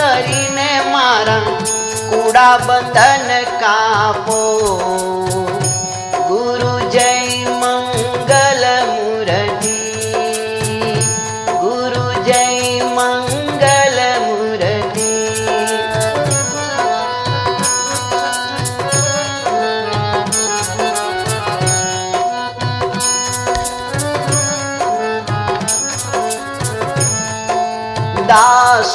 કરીને મારા કુડા બંધન કાપો. ગુરુ જય મંગલ મૂર્તિ, ગુરુ જય મંગલ મૂર્તિ. દાસ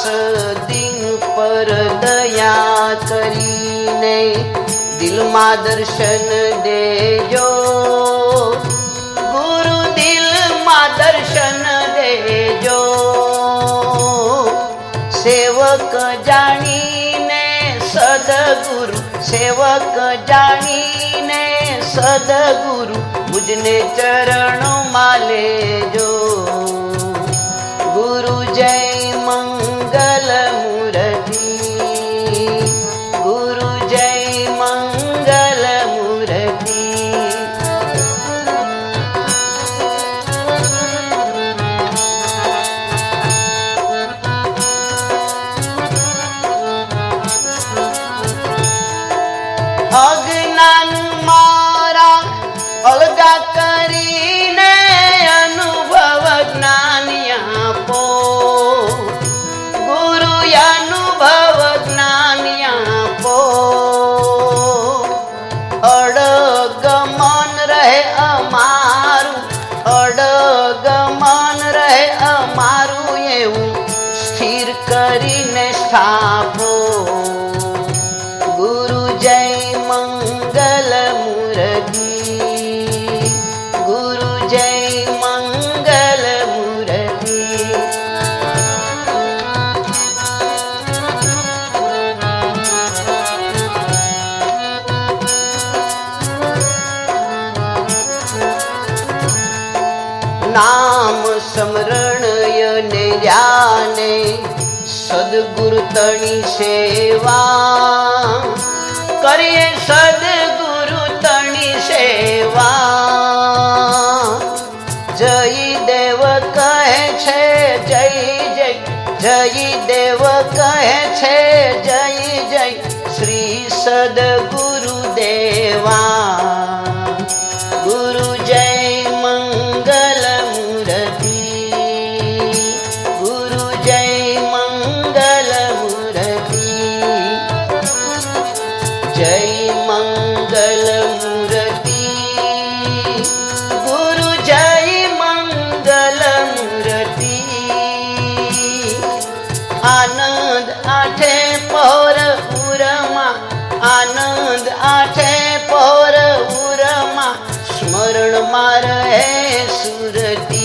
દિન પર દયા કરીને દિલમાં દર્શન દેજો. ગુરુ દિલમાં દર્શન દેજો. સેવક જાણીને સદગુરુ, સેવક જાણીને સદગુરુ મુજને ચરણોમાં લેજો. ગુરુ જય મંગલ મૂર્તિ, ગુરુ જય મંગલ મૂર્તિ. અજ્ઞાન મારા અલગા કરીને અનુભવ જ્ઞાન આપો. ગુરુ અનુભવ જ્ઞાન આપો. અડગ મન રહે અમારું, અડગ મન રહે અમારું એવું સ્થિર કરીને સ્થાપો. ગુરુ જય મંગલ મૂર્તિ, ગુરુ જય મંગલ મૂર્તિ. નામ સ્મરણ યને જાને સદગુરુ તણી સેવા કરીએ. સદગુરુ તણી સેવા. જય દેવ કહે છે જય જય, જય દેવ કહે છે જય જય શ્રી સદગુરુ દેવા. ગુરુ જય મંગલ મૂર્તિ, ગુરુ જય મંગલ મૂર્તિ. જય મંગલ મૂર્તિ, ગુરુ જય મંગલ મૂર્તિ. આનંદ આઠે પહોર ઉરમાં, આનંદ આઠે પહોર ઉરમાં સ્મરણમાં રહે સુરતી.